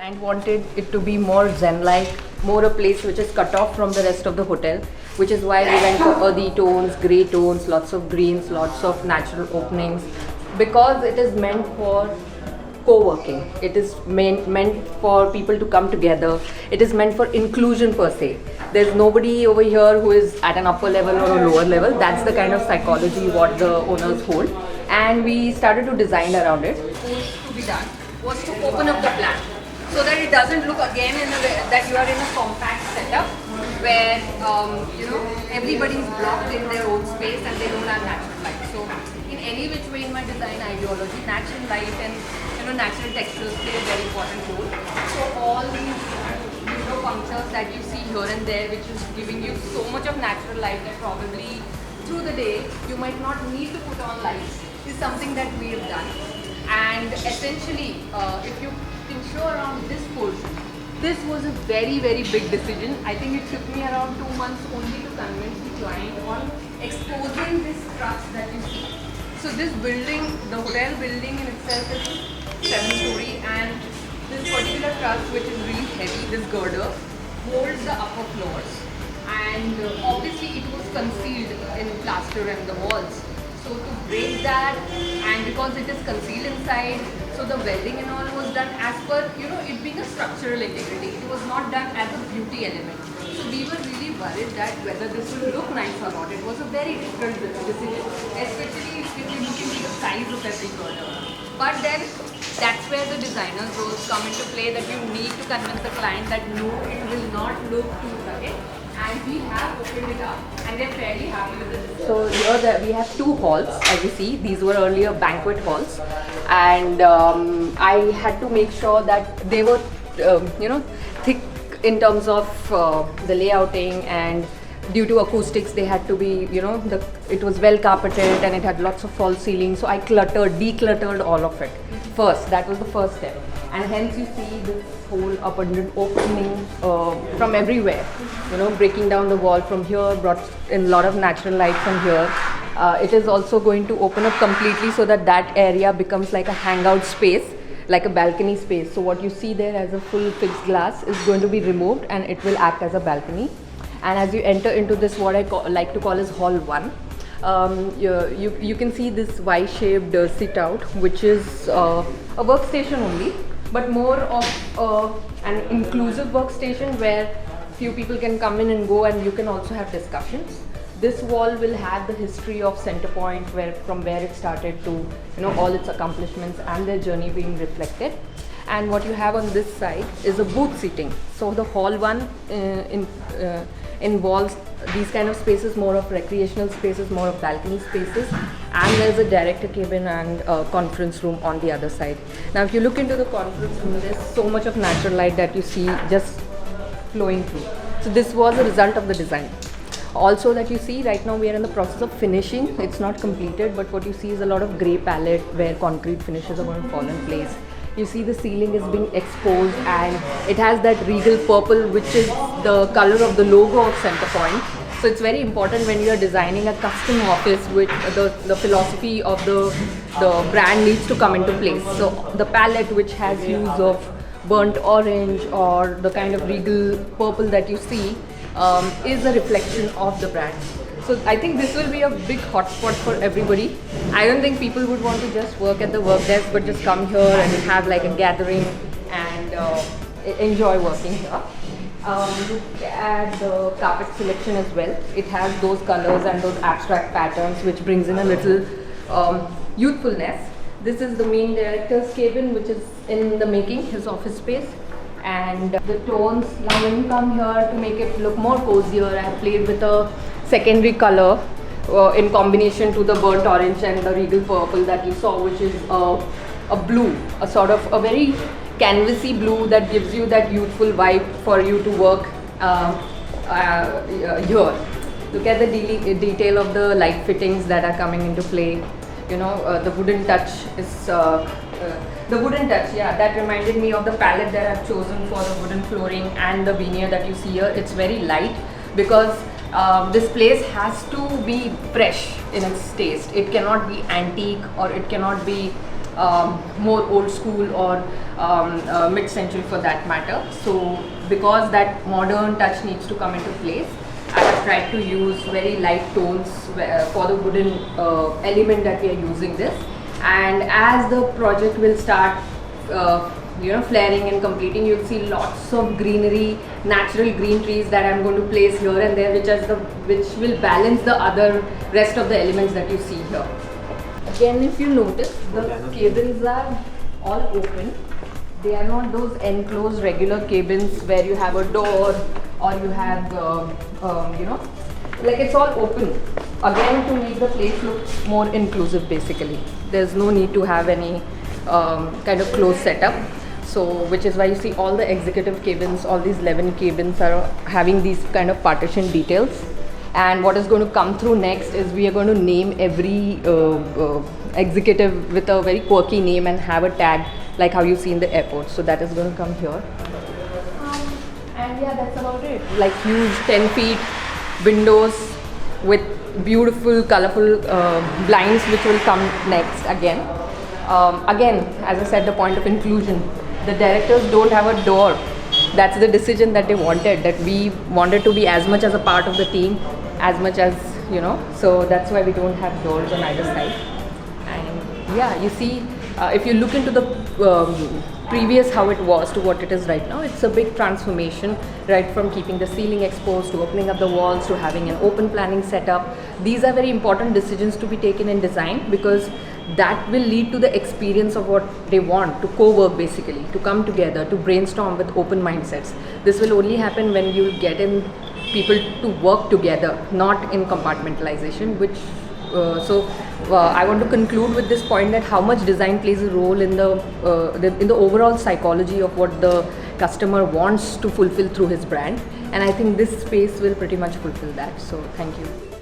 client wanted it to be more zen-like, more a place which is cut off from the rest of the hotel, which is why we went for earthy tones, grey tones, lots of greens, lots of natural openings, because it is meant for co-working. It is meant for people to come together. It is meant for inclusion per se. There's nobody over here who is at an upper level or a lower level. That's the kind of psychology what the owners hold. And we started to design around it. To be done was to open up the plan so that it doesn't look again in a way that you are in a compact setup where everybody is blocked in their own space and they don't have natural light. So in any which way in my design ideology, natural light and natural textures play a very important role. So all these punctures that you see here and there, which is giving you so much of natural light that probably through the day you might not need to put on lights, is something that we have done. And essentially, if you can show around this portion, this was a very, very big decision. I think it took me around 2 months only to convince the client on exposing this truss that you see. So this building, the hotel building in itself is 7-story, and this particular truss, which is really heavy, this girder, holds the upper floors. And obviously it was concealed in plaster and the walls. So to break that, and because it is concealed inside, so the welding and all was done as per, it being a structural integrity. It was not done as a beauty element. So we were really worried that whether this will look nice or not. It was a very difficult decision, especially if you look into the size of every girder. But then that's where the designer's roles come into play, that you need to convince the client that no, it will not look too rugged. And we have opened it up and they're fairly happy with it. So here we have 2 halls, as you see. These were earlier banquet halls, and I had to make sure that they were thick in terms of the layouting, and due to acoustics they had to be, it was well carpeted and it had lots of false ceilings. So I decluttered all of it first. That was the first step, and hence you see this whole abundant opening from everywhere, breaking down the wall from here, brought in a lot of natural light from here. It is also going to open up completely so that that area becomes like a hangout space, like a balcony space. So what you see there as a full fixed glass is going to be removed and it will act as a balcony. And as you enter into this, what I like to call as hall 1, you can see this Y-shaped sit out, which is a workstation only, but more of an inclusive workstation where few people can come in and go, and you can also have discussions. This wall will have the history of Centerpoint, from where it started to all its accomplishments and their journey being reflected. And what you have on this side is a booth seating. So the hall 1 involves these kind of spaces, more of recreational spaces, more of balcony spaces, and there's a director cabin and a conference room on the other side. Now if you look into the conference room, there's so much of natural light that you see just flowing through. So this was a result of the design. Also that you see right now, we are in the process of finishing. It's not completed, but what you see is a lot of grey palette where concrete finishes are going to fall in place. You see the ceiling is being exposed, and it has that regal purple, which is the color of the logo of Centerpoint. So it's very important when you are designing a custom office, with the philosophy of the brand needs to come into place. So the palette, which has use of burnt orange or the kind of regal purple that you see, is a reflection of the brand. So I think this will be a big hotspot for everybody. I don't think people would want to just work at the work desk, but just come here and have like a gathering and enjoy working here. Look at the carpet selection as well. It has those colors and those abstract patterns, which brings in a little youthfulness. This is the main director's cabin, which is in the making, his office space. And the tones, now when you come here, to make it look more cozier, I have played with a secondary color in combination to the burnt orange and the regal purple that you saw, which is a blue, a sort of a very canvassy blue that gives you that youthful vibe for you to work here. Look at the detail of the light fittings that are coming into play. The wooden touch is that reminded me of the palette that I've chosen for the wooden flooring and the veneer that you see here. It's very light because this place has to be fresh in its taste. It cannot be antique, or it cannot be more old school or mid-century for that matter. So because that modern touch needs to come into place, I have tried to use very light tones for the wooden element that we are using this. And as the project will start flaring and completing, you'll see lots of greenery, natural green trees that I'm going to place here and there, which will balance the other rest of the elements that you see here. Again, if you notice, the cabins are all open. They are not those enclosed regular cabins where you have a door or you have like it's all open. Again, to make the place look more inclusive basically. There's no need to have any kind of closed setup. So which is why you see all the executive cabins, all these 11 cabins are having these kind of partition details. And what is going to come through next is we are going to name every executive with a very quirky name and have a tag like how you see in the airport. So that is going to come here. And yeah, that's about it. Like huge 10 feet windows with beautiful colorful blinds which will come next again. Again, as I said, the point of inclusion. The directors don't have a door. That's the decision that they wanted, that we wanted to be as much as a part of the team, as much as, so that's why we don't have doors on either side. And yeah, you see, if you look into the previous how it was to what it is right now, it's a big transformation, right from keeping the ceiling exposed to opening up the walls to having an open planning setup. These are very important decisions to be taken in design, because that will lead to the experience of what they want, to co-work basically, to come together, to brainstorm with open mindsets. This will only happen when you get in people to work together, not in compartmentalization, which I want to conclude with this point, that how much design plays a role in the overall psychology of what the customer wants to fulfill through his brand. And I think this space will pretty much fulfill that. So thank you.